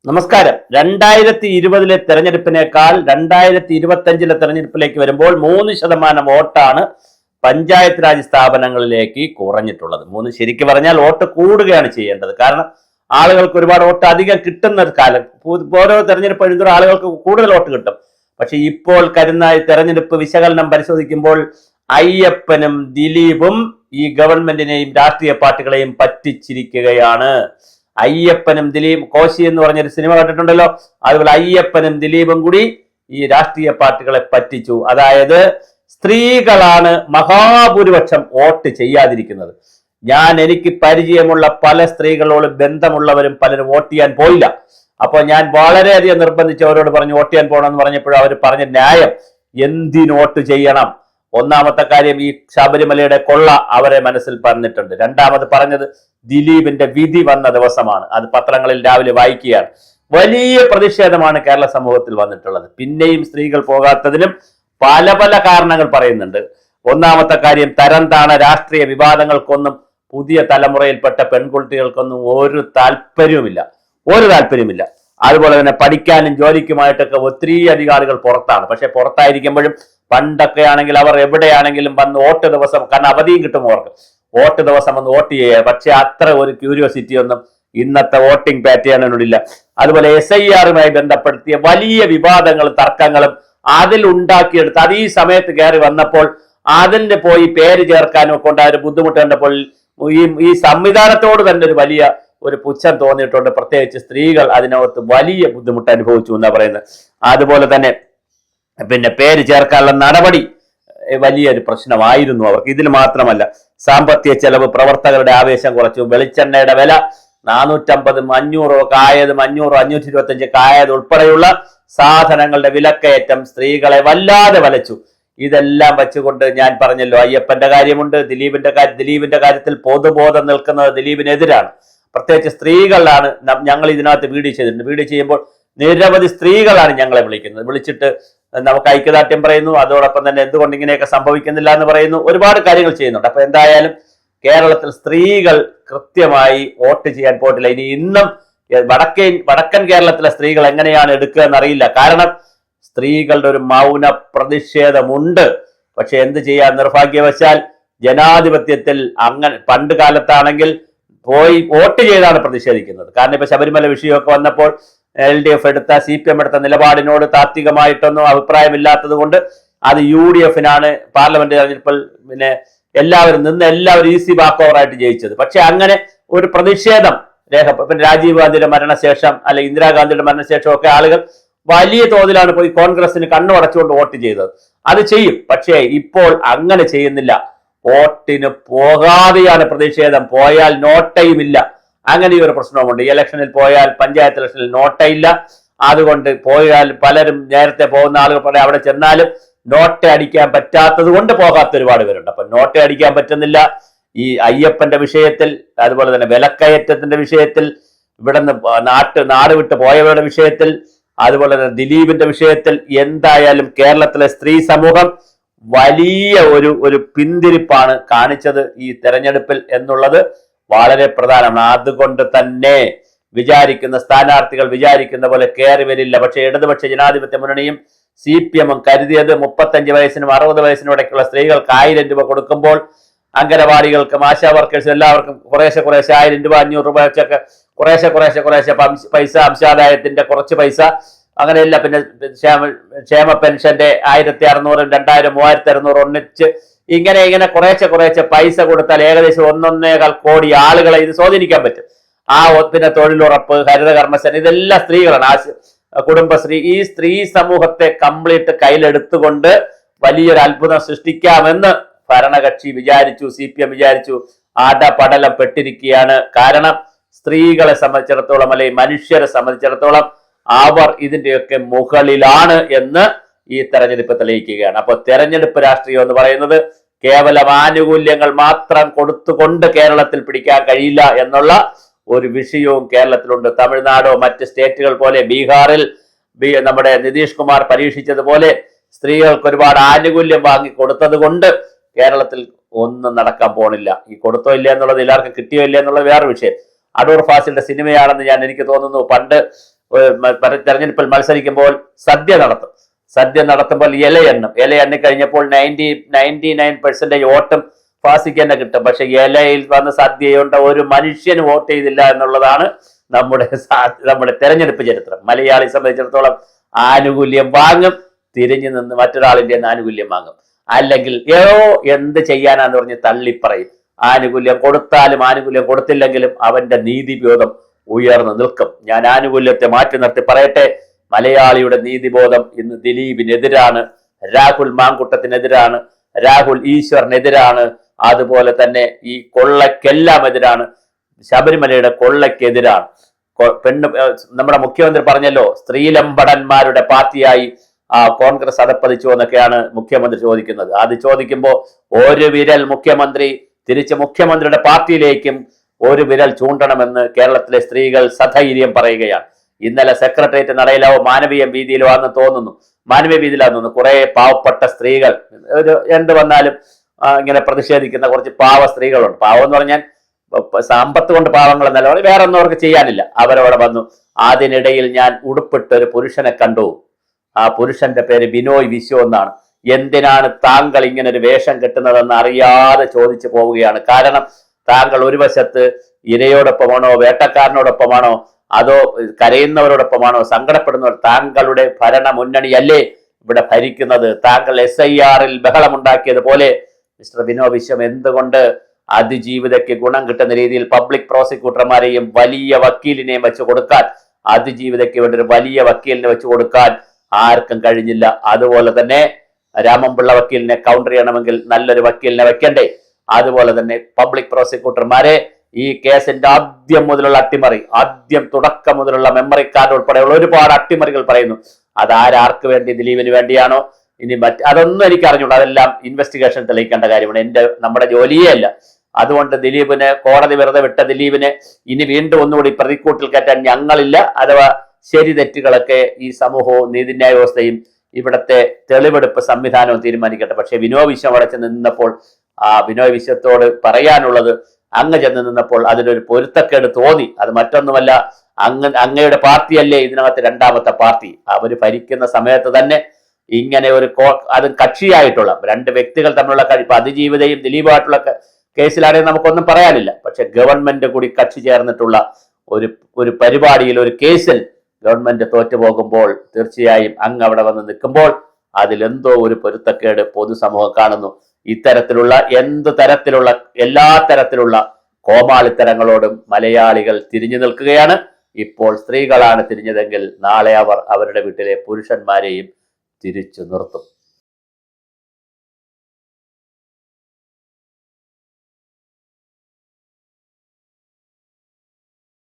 നമസ്കാരം. 2020 തെരഞ്ഞെടുപ്പിനേക്കാൾ 2025 തെരഞ്ഞെടുപ്പിലേക്ക് വരുമ്പോൾ 3% വോട്ടാണ് പഞ്ചായത്ത് രാജ് സ്ഥാപനങ്ങളിലേക്ക് കുറഞ്ഞിട്ടുള്ളത്. ശരിക്കും പറഞ്ഞാൽ വോട്ട് കൂടുകയാണ് ചെയ്യേണ്ടത്. കാരണം ആളുകൾക്ക് ഒരുപാട് വോട്ട് അധികം കിട്ടുന്ന ഒരു കാലം. ഓരോ തെരഞ്ഞെടുപ്പ് എഴുതുന്ന ആളുകൾക്ക് കൂടുതൽ വോട്ട് കിട്ടും. പക്ഷെ ഇപ്പോൾ തെരഞ്ഞെടുപ്പ് വിശകലനം പരിശോധിക്കുമ്പോൾ അയ്യപ്പനും ദിലീപും ഈ ഗവൺമെന്റിനെയും രാഷ്ട്രീയ പാർട്ടികളെയും പറ്റിച്ചിരിക്കുകയാണ്. അയ്യപ്പനും ദിലീപ്, കോശി എന്ന് പറഞ്ഞൊരു സിനിമ കണ്ടിട്ടുണ്ടല്ലോ, അതുപോലെ അയ്യപ്പനും ദിലീപും കൂടി ഈ രാഷ്ട്രീയ പാർട്ടികളെ പറ്റിച്ചു. അതായത് സ്ത്രീകളാണ് മഹാഭൂരിപക്ഷം വോട്ട് ചെയ്യാതിരിക്കുന്നത്. എനിക്ക് പരിചയമുള്ള പല സ്ത്രീകളോട് ബന്ധമുള്ളവരും പലരും വോട്ട് ചെയ്യാൻ പോയില്ല. അപ്പോൾ ഞാൻ വളരെയധികം നിർബന്ധിച്ച് അവരോട് പറഞ്ഞു വോട്ട് ചെയ്യാൻ പോകണമെന്ന് പറഞ്ഞപ്പോഴും അവർ പറഞ്ഞ ന്യായം എന്തിന് വോട്ട് ചെയ്യണം. ഒന്നാമത്തെ കാര്യം, ഈ ശബരിമലയുടെ കൊള്ള അവരെ മനസ്സിൽ പറഞ്ഞിട്ടുണ്ട്. രണ്ടാമത് പറഞ്ഞത് ദിലീപിന്റെ വിധി വന്ന ദിവസമാണ്. അത് പത്രങ്ങളിൽ രാവിലെ വായിക്കുകയാണ്. വലിയ പ്രതിഷേധമാണ് കേരള സമൂഹത്തിൽ വന്നിട്ടുള്ളത്. പിന്നെയും സ്ത്രീകൾ പോകാത്തതിനും പല പല കാരണങ്ങൾ പറയുന്നുണ്ട്. ഒന്നാമത്തെ കാര്യം, തരം താണ രാഷ്ട്രീയ വിവാദങ്ങൾക്കൊന്നും പുതിയ തലമുറയിൽപ്പെട്ട പെൺകുട്ടികൾക്കൊന്നും ഒരു താല്പര്യവുമില്ല. അതുപോലെ തന്നെ പഠിക്കാനും ജോലിക്കുമായിട്ടൊക്കെ ഒത്തിരി അധികാരികൾ പുറത്താണ്. പക്ഷെ പുറത്തായിരിക്കുമ്പോഴും പണ്ടൊക്കെ ആണെങ്കിൽ അവർ എവിടെയാണെങ്കിലും വന്ന് വോട്ട് ദിവസം, കാരണം അവധിയും കിട്ടും അവർക്ക്, വോട്ട് ദിവസം വന്ന് വോട്ട് ചെയ്യുക. പക്ഷെ അത്ര ഒരു ക്യൂരിയോസിറ്റി ഒന്നും ഇന്നത്തെ വോട്ടിംഗ് പാറ്റേണിനോടില്ല. അതുപോലെ SIR ബന്ധപ്പെടുത്തിയ വലിയ വിവാദങ്ങളും തർക്കങ്ങളും അതിൽ ഉണ്ടാക്കിയെടുത്ത് അത് ഈ സമയത്ത് കയറി വന്നപ്പോൾ അതിന് പോയി പേര് ചേർക്കാനും ഒക്കെ ഉണ്ടായ ഒരു ബുദ്ധിമുട്ട് കണ്ടപ്പോൾ ഈ സംവിധാനത്തോട് തന്നെ ഒരു വലിയ ഒരു പുച്ഛം തോന്നിയിട്ടുണ്ട്. പ്രത്യേകിച്ച് സ്ത്രീകൾ അതിനകത്ത് വലിയ ബുദ്ധിമുട്ട് അനുഭവിച്ചു എന്നാ പറയുന്നത്. അതുപോലെ തന്നെ പേര് ചേർക്കാനുള്ള നടപടി വലിയൊരു പ്രശ്നമായിരുന്നു അവർക്ക്. ഇതിൽ മാത്രമല്ല, സാമ്പത്തിക ചെലവ് പ്രവർത്തകരുടെ ആവേശം കുറച്ചു. വെളിച്ചെണ്ണയുടെ വില 450, 500 ഒക്കെ ആയതും 500, 525 ഒക്കെ ആയത് ഉൾപ്പെടെയുള്ള സാധനങ്ങളുടെ വിലക്കയറ്റം സ്ത്രീകളെ വല്ലാതെ വലച്ചു. ഇതെല്ലാം വെച്ചുകൊണ്ട് ഞാൻ പറഞ്ഞല്ലോ, അയ്യപ്പന്റെ കാര്യമുണ്ട്, ദിലീപിന്റെ കാര്യത്തിൽ പൊതുബോധം നിൽക്കുന്നത് ദിലീപിനെതിരാണ്. പ്രത്യേകിച്ച് സ്ത്രീകളാണ്. ഞങ്ങൾ ഇതിനകത്ത് വീഡിയോ ചെയ്തിട്ടുണ്ട്. വീഡിയോ ചെയ്യുമ്പോൾ നിരവധി സ്ത്രീകളാണ് ഞങ്ങളെ വിളിച്ചിട്ട് നമുക്ക് ഐക്യദാർഢ്യം പറയുന്നു. അതോടൊപ്പം തന്നെ എന്തുകൊണ്ട് ഇങ്ങനെയൊക്കെ സംഭവിക്കുന്നില്ല എന്ന് പറയുന്നു. ഒരുപാട് കാര്യങ്ങൾ ചെയ്യുന്നുണ്ട്. അപ്പൊ എന്തായാലും കേരളത്തിൽ സ്ത്രീകൾ കൃത്യമായി വോട്ട് ചെയ്യാൻ പോയിട്ടില്ല. ഇന്നും വടക്കൻ കേരളത്തിലെ സ്ത്രീകൾ എങ്ങനെയാണ് എടുക്കുക എന്നറിയില്ല. കാരണം സ്ത്രീകളുടെ ഒരു മൗന പ്രതിഷേധമുണ്ട്. പക്ഷെ എന്ത് ചെയ്യാൻ, നിർഭാഗ്യവശാൽ ജനാധിപത്യത്തിൽ അങ്ങനെ പണ്ട് കാലത്താണെങ്കിൽ പോയി വോട്ട് ചെയ്താണ് പ്രതിഷേധിക്കുന്നത്. കാരണം ഇപ്പൊ ശബരിമല വിഷയമൊക്കെ വന്നപ്പോൾ LDF എടുത്ത CPM എടുത്ത നിലപാടിനോട് താത്വികമായിട്ടൊന്നും അഭിപ്രായമില്ലാത്തത് കൊണ്ട് അത് UDF പാർലമെന്റ് തെരഞ്ഞെടുപ്പിൽ എല്ലാവരും ഈസി ബാക്ക് ഓവറായിട്ട് ജയിച്ചത്. പക്ഷെ അങ്ങനെ ഒരു പ്രതിഷേധം രാജീവ് ഗാന്ധിയുടെ മരണശേഷം അല്ലെങ്കിൽ ഇന്ദിരാഗാന്ധിയുടെ മരണശേഷം ഒക്കെ ആളുകൾ വലിയ തോതിലാണ് പോയി കോൺഗ്രസിന് കണ്ണുടച്ചുകൊണ്ട് വോട്ട് ചെയ്തത്. അത് ചെയ്യും. പക്ഷേ ഇപ്പോൾ അങ്ങനെ ചെയ്യുന്നില്ല. വോട്ടിന് പോകാതെയാണ് പ്രതിഷേധം. പോയാൽ നോട്ടയുമില്ല. അങ്ങനെ ഒരു പ്രശ്നവുമുണ്ട്. ഈ ഇലക്ഷനിൽ പോയാൽ, പഞ്ചായത്ത് ഇലക്ഷനിൽ നോട്ടയില്ല. അതുകൊണ്ട് പോയാൽ പലരും നേരത്തെ പോകുന്ന ആളുകൾ പറയാം അവിടെ ചെന്നാലും നോട്ട അടിക്കാൻ പറ്റാത്തത് കൊണ്ട് പോകാത്ത ഒരുപാട് പേരുണ്ട്. അപ്പൊ നോട്ട അടിക്കാൻ പറ്റുന്നില്ല. ഈ അയ്യപ്പന്റെ വിഷയത്തിൽ, അതുപോലെ തന്നെ വിലക്കയറ്റത്തിന്റെ വിഷയത്തിൽ, ഇവിടുന്ന് നാട് വിട്ട് പോയവരുടെ വിഷയത്തിൽ, അതുപോലെ തന്നെ ദിലീപിന്റെ വിഷയത്തിൽ എന്തായാലും കേരളത്തിലെ സ്ത്രീ സമൂഹം വലിയ ഒരു പിന്തിരിപ്പാണ് കാണിച്ചത് ഈ തെരഞ്ഞെടുപ്പിൽ എന്നുള്ളത് വളരെ പ്രധാനമാണ്. അതുകൊണ്ട് തന്നെ വിചാരിക്കുന്ന സ്ഥാനാർത്ഥികൾ വിചാരിക്കുന്ന പോലെ കയറി വരില്ല. പക്ഷെ ഇടതുപക്ഷ ജനാധിപത്യ മുന്നണിയും CPM കരുതിയത് 35 വയസ്സിനും 60 വയസ്സിനും ഇടയ്ക്കുള്ള സ്ത്രീകൾക്ക് 1000 രൂപ കൊടുക്കുമ്പോൾ അംഗനവാടികൾക്കും ആശാ വർക്കേഴ്സും എല്ലാവർക്കും കുറേശ്ശെ 1000 രൂപ, 500 രൂപ വെച്ചൊക്കെ കുറേശ്ശെ പൈസ, അംശാദായത്തിന്റെ കുറച്ച് പൈസ, അങ്ങനെയല്ല. പിന്നെ ക്ഷേമ പെൻഷന്റെ 1600, 2000, 3600 ഒന്നിച്ച് ഇങ്ങനെ കുറേശ്ശെ പൈസ കൊടുത്താൽ ഏകദേശം 1.25 കോടി ആളുകളെ ഇത് സ്വാധീനിക്കാൻ പറ്റും. പിന്നെ തൊഴിലുറപ്പ്, ഹരിത കർമ്മസേന, ഇതെല്ലാം സ്ത്രീകളാണ്. കുടുംബശ്രീ, ഈ സ്ത്രീ സമൂഹത്തെ കംപ്ലീറ്റ് കയ്യിലെടുത്തുകൊണ്ട് വലിയൊരു അത്ഭുതം സൃഷ്ടിക്കാമെന്ന് ഭരണകക്ഷി വിചാരിച്ചു, CPM വിചാരിച്ചു. പടലം പെട്ടിരിക്കുകയാണ്. കാരണം സ്ത്രീകളെ സംബന്ധിച്ചിടത്തോളം, അല്ലെങ്കിൽ മനുഷ്യരെ സംബന്ധിച്ചിടത്തോളം അവർ ഇതിന്റെയൊക്കെ മുകളിലാണ് എന്ന് ഈ തെരഞ്ഞെടുപ്പ് തെളിയിക്കുകയാണ്. അപ്പോൾ തെരഞ്ഞെടുപ്പ് രാഷ്ട്രീയം എന്ന് പറയുന്നത് കേവലം ആനുകൂല്യങ്ങൾ മാത്രം കൊടുത്തുകൊണ്ട് കേരളത്തിൽ പിടിക്കാൻ കഴിയില്ല എന്നുള്ള ഒരു വിഷയവും കേരളത്തിലുണ്ട്. തമിഴ്നാടോ മറ്റ് സ്റ്റേറ്റുകൾ പോലെ, ബീഹാറിൽ നമ്മുടെ നിതീഷ് കുമാർ പരീക്ഷിച്ചതുപോലെ സ്ത്രീകൾക്ക് ഒരുപാട് ആനുകൂല്യം വാങ്ങി കൊടുത്തത് കൊണ്ട് കേരളത്തിൽ ഒന്നും നടക്കാൻ പോണില്ല. ഈ കൊടുത്തോ ഇല്ല എന്നുള്ളത്, എല്ലാവർക്കും കിട്ടിയോ ഇല്ല എന്നുള്ളത് വേറെ വിഷയം. അടൂർ ഫാസിലിന്റെ സിനിമയാണെന്ന് എനിക്ക് തോന്നുന്നു. പണ്ട് തെരഞ്ഞെടുപ്പിൽ മത്സരിക്കുമ്പോൾ സദ്യ നടത്തും. സദ്യ നടത്തുമ്പോൾ ഇല എണ്ണി കഴിഞ്ഞപ്പോൾ 99% വോട്ടും ഫാസിക്ക് തന്നെ കിട്ടും. പക്ഷെ ഇലയിൽ വന്ന് സദ്യയുണ്ട് ഒരു മനുഷ്യന് വോട്ട് ചെയ്തില്ല എന്നുള്ളതാണ് നമ്മുടെ തെരഞ്ഞെടുപ്പ് ചരിത്രം. മലയാളി സംബന്ധിച്ചിടത്തോളം ആനുകൂല്യം വാങ്ങും, തിരിഞ്ഞു നിന്ന് മറ്റൊരാളിന്റെ ആനുകൂല്യം വാങ്ങും, അല്ലെങ്കിൽ എന്ത് ചെയ്യാനാന്ന് പറഞ്ഞ് തള്ളിപ്പറയും. ആനുകൂല്യം കൊടുത്താലും ആനുകൂല്യം കൊടുത്തില്ലെങ്കിലും അവന്റെ നീതിബോധം ഉയർന്നു നിൽക്കും. ഞാൻ ആനുകൂല്യത്തെ മാറ്റി നിർത്തി പറയട്ടെ, മലയാളിയുടെ നീതിബോധം ഇന്ന് ദിലീപിനെതിരാണ്, രാഹുൽ മാങ്കുട്ടത്തിനെതിരാണ്, രാഹുൽ ഈശ്വറിനെതിരാണ്, അതുപോലെ തന്നെ ഈ കൊള്ളക്കെല്ലാം എതിരാണ്, ശബരിമലയുടെ കൊള്ളക്കെതിരാണ്. നമ്മുടെ മുഖ്യമന്ത്രി പറഞ്ഞല്ലോ, സ്ത്രീലമ്പടന്മാരുടെ പാർട്ടിയായി കോൺഗ്രസ് അതപ്പതിച്ചു എന്നൊക്കെയാണ് മുഖ്യമന്ത്രി ചോദിക്കുന്നത്. അത് ചോദിക്കുമ്പോൾ ഒരു വിരൽ മുഖ്യമന്ത്രി തിരിച്ച് മുഖ്യമന്ത്രിയുടെ പാർട്ടിയിലേക്കും ഒരു വിരൽ ചൂണ്ടണമെന്ന് കേരളത്തിലെ സ്ത്രീകൾ സധൈര്യം പറയുകയാണ്. ഇന്നലെ സെക്രട്ടേറിയറ്റ് നടയിലോ മാനവീയ വീതിയിലോ ആണെന്ന് തോന്നുന്നു, മാനവീയ വീതിയിലാണെന്ന് തോന്നുന്നു, കുറെ പാവപ്പെട്ട സ്ത്രീകൾ എന്ത് വന്നാലും ഇങ്ങനെ പ്രതിഷേധിക്കുന്ന കുറച്ച് പാവ സ്ത്രീകളുണ്ട്. പാവം എന്ന് പറഞ്ഞാൽ സമ്പത്ത് കൊണ്ട് പാവങ്ങൾ എന്നല്ല, വേറെ ഒന്നും അവർക്ക് ചെയ്യാനില്ല. അവരവിടെ വന്നു. അതിനിടയിൽ ഞാൻ ഉടുപ്പിട്ട ഒരു പുരുഷനെ കണ്ടു. ആ പുരുഷന്റെ പേര് ബിനോയ് വിശ്വ എന്നാണ്. എന്തിനാണ് താങ്കൾ ഇങ്ങനെ ഒരു വേഷം കെട്ടുന്നതെന്ന് അറിയാതെ ചോദിച്ചു പോവുകയാണ്. കാരണം താങ്കൾ ഒരു വശത്ത് ഇരയോടൊപ്പമാണോ, വേട്ടക്കാരനോടൊപ്പമാണോ, അതോ കരയുന്നവരോടൊപ്പമാണോ, സങ്കടപ്പെടുന്നവർ? താങ്കളുടെ ഭരണ മുന്നണിയല്ലേ ഇവിടെ ഭരിക്കുന്നത്? താങ്കൾ SIR-ൽ ബഹളമുണ്ടാക്കിയതുപോലെ മിസ്റ്റർ ബിനോയ് വിശ്വം എന്തുകൊണ്ട് അതിജീവിതയ്ക്ക് ഗുണം കിട്ടുന്ന രീതിയിൽ പബ്ലിക് പ്രോസിക്യൂട്ടർമാരെയും വലിയ വക്കീലിനെയും വെച്ച് കൊടുക്കാൻ, അതിജീവിതയ്ക്ക് വേണ്ടി ഒരു വലിയ വക്കീലിനെ വെച്ച് കൊടുക്കാൻ ആർക്കും കഴിഞ്ഞില്ല? അതുപോലെ തന്നെ രാമൻപിള്ള വക്കീലിനെ കൗണ്ടർ ചെയ്യണമെങ്കിൽ നല്ലൊരു വക്കീലിനെ വെക്കണ്ടേ? അതുപോലെ തന്നെ പബ്ലിക് പ്രോസിക്യൂട്ടർമാരെ ഈ കേസിന്റെ ആദ്യം മുതലുള്ള അട്ടിമറി, തുടക്കം മുതലുള്ള മെമ്മറി കാർഡ് ഉൾപ്പെടെയുള്ള ഒരുപാട് അട്ടിമറികൾ പറയുന്നു. അതാർക്ക് വേണ്ടി? ദിലീപിന് വേണ്ടിയാണോ? ഇനി അതൊന്നും എനിക്ക് അറിഞ്ഞുള്ളൂ. അതെല്ലാം ഇൻവെസ്റ്റിഗേഷൻ തെളിയിക്കേണ്ട കാര്യമാണ്. നമ്മുടെ ജോലിയേ അല്ല. അതുകൊണ്ട് ദിലീപിന്, കോടതി വെറുതെ വിട്ട ദിലീപിന് ഇനി വീണ്ടും ഒന്നുകൂടി പ്രതിക്കൂട്ടിൽ കയറ്റാൻ ഞങ്ങളില്ല. അഥവാ ശരി തെറ്റുകളൊക്കെ ഈ സമൂഹവും നീതിന്യായ വ്യവസ്ഥയും ഇവിടുത്തെ തെളിവെടുപ്പ് സംവിധാനവും തീരുമാനിക്കട്ടെ. പക്ഷെ ബിനോയ് വിശ്വം അവിടെ ചെന്ന് നിന്നപ്പോൾ, ബിനോയ് വിശ്വത്തോട് പറയാനുള്ളത്, അങ്ങ് ചെന്ന് നിന്നപ്പോൾ അതിനൊരു പൊരുത്തക്കേട് തോന്നി. അത് മറ്റൊന്നുമല്ല, അങ്ങയുടെ പാർട്ടിയല്ലേ ഇതിനകത്ത് രണ്ടാമത്തെ പാർട്ടി. അവര് ഭരിക്കുന്ന സമയത്ത് തന്നെ ഇങ്ങനെ അത് കക്ഷിയായിട്ടുള്ള രണ്ട് വ്യക്തികൾ തമ്മിലുള്ള അതിജീവിതയും ദിലീപുമായിട്ടുള്ള കേസിലാണെങ്കിൽ നമുക്കൊന്നും പറയാനില്ല. പക്ഷെ ഗവൺമെന്റ് കൂടി കക്ഷി ചേർന്നിട്ടുള്ള ഒരു പരിപാടിയിൽ, ഒരു കേസിൽ ഗവൺമെന്റ് തോറ്റുപോകുമ്പോൾ തീർച്ചയായും അങ്ങ് അവിടെ വന്ന് നിൽക്കുമ്പോൾ അതിലെന്തോ ഒരു പൊരുത്തക്കേട് പൊതുസമൂഹം കാണുന്നു. ഇത്തരത്തിലുള്ള എല്ലാ തരത്തിലുള്ള കോമാളിത്തരങ്ങളോടും മലയാളികൾ തിരിഞ്ഞു നിൽക്കുകയാണ്. ഇപ്പോൾ സ്ത്രീകളാണ് തിരിഞ്ഞതെങ്കിൽ നാളെ അവർ അവരുടെ വീട്ടിലെ പുരുഷന്മാരെയും തിരിച്ചു നിർത്തും.